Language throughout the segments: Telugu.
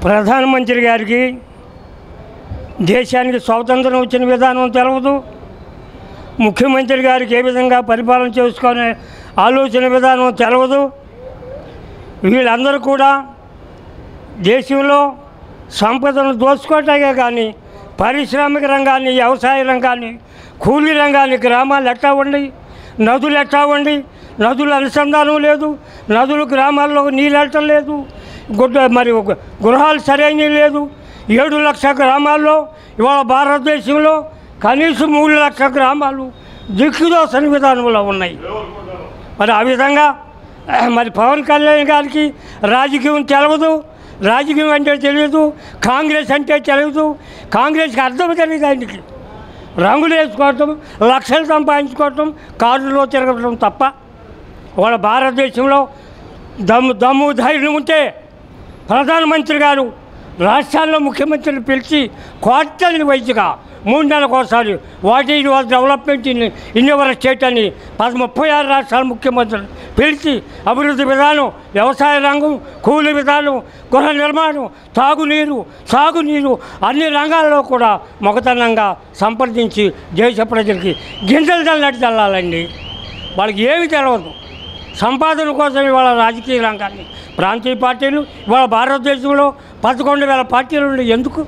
ప్రధానమంత్రి గారికి దేశానికి స్వాతంత్రం వచ్చిన విధానం తెలవదు. ముఖ్యమంత్రి గారికి ఏ విధంగా పరిపాలన చేసుకునే ఆలోచన విధానం తెలవదు. వీళ్ళందరూ కూడా దేశంలో సంపదను దోచుకోవటాగే కానీ పారిశ్రామిక రంగాన్ని, వ్యవసాయ రంగాన్ని, కూలీ రంగాన్ని, గ్రామాలు ఎట్టా ఉండి, నదులు ఎట్టా ఉండి, నదుల అనుసంధానం లేదు, నదులు గ్రామాల్లో నీళ్ళు వెళ్ళటం లేదు, మరి గృహాలు సరైనవి లేదు. 7 లక్షల గ్రామాల్లో ఇవాళ భారతదేశంలో కనీసం 3 లక్షల గ్రామాలు దిక్కుదోసని విధానంలో ఉన్నాయి. మరి ఆ విధంగా మరి పవన్ కళ్యాణ్ గారికి రాజకీయం తెలవదు, రాజకీయం అంటే తెలియదు, కాంగ్రెస్ అంటే తెలియదు. కాంగ్రెస్కి అర్థం తెలియదు. ఆయనకి రంగులు వేసుకోవటం, లక్షలు సంపాదించుకోవటం, కారులో తిరగటం తప్ప వాళ్ళ భారతదేశంలో దమ్ము ధైర్యం ఉంటే ప్రధానమంత్రి గారు రాష్ట్రాల్లో ముఖ్యమంత్రిని పిలిచి క్వార్టర్లీ వైజ్గా 3 నెలలకు ఒకసారి what is your development in your state అని 36 రాష్ట్రాల ముఖ్యమంత్రులు పిలిచి అభివృద్ధి విధానం, వ్యవసాయ రంగం, కూలి విధానం, గృహ నిర్మాణం, సాగునీరు అన్ని రంగాల్లో కూడా మొగతనంగా సంప్రదించి దేశ ప్రజలకి గింజలు చల్లటి చల్లాలండి. వాళ్ళకి ఏమి తెలియదు. సంపాదన కోసం ఇవాళ రాజకీయ రంగాన్ని, ప్రాంతీయ పార్టీలు ఇవాళ భారతదేశంలో 11,000 పార్టీలు ఉండి ఎందుకు?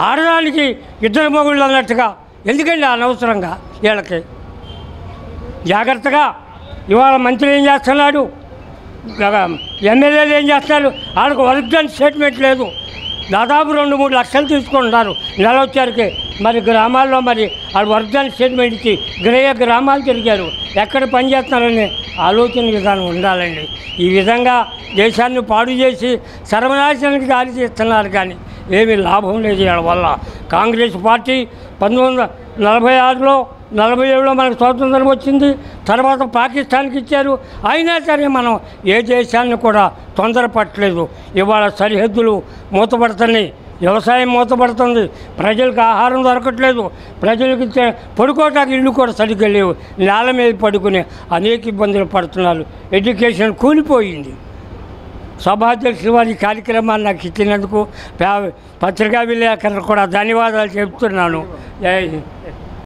ఆడడానికి 2 మొగుళ్ళు అన్నట్టుగా ఎందుకండి అనవసరంగా వీళ్ళకి? జాగ్రత్తగా ఇవాళ మంత్రి ఏం చేస్తున్నాడు, ఎమ్మెల్యేలు ఏం చేస్తున్నారు, వాళ్ళకి ఒరిజినల్ స్టేట్మెంట్ లేదు. దాదాపు 2-3 లక్షలు తీసుకుంటున్నారు నెల వచ్చారికి. మరి గ్రామాల్లో మరి వాళ్ళు ఒరిజినల్ స్టేట్మెంట్ ఇచ్చి గ్రామాలు తిరిగారు. ఎక్కడ పని చేస్తున్నారని ఆలోచన విధానం ఉండాలండి. ఈ విధంగా దేశాన్ని పాడు చేసి సర్వనాశనానికి దారి తీస్తున్నారు, కానీ ఏమీ లాభం లేదు వీళ్ళ వల్ల. కాంగ్రెస్ పార్టీ 1946లో 47లో మనకు స్వాతంత్రం వచ్చింది. తర్వాత పాకిస్తాన్కి ఇచ్చారు. అయినా సరే మనం ఏ దేశాన్ని కూడా తొందరపట్టలేదు. ఇవాళ సరిహద్దులు మూతపడుతున్నాయి, వ్యవసాయం మూతపడుతుంది, ప్రజలకు ఆహారం దొరకట్లేదు, ప్రజలకు పడుకోవటానికి ఇల్లు కూడా సరిగ్గా లేవు, నేల మీద పడుకునే అనేక ఇబ్బందులు పడుతున్నారు. ఎడ్యుకేషన్ కూలిపోయింది. సభాధ్యక్షులు వారి కార్యక్రమాన్ని నాకు ఇచ్చినందుకు పత్రికా విలేకరులకు కూడా ధన్యవాదాలు చెప్తున్నాను. జై హింద్.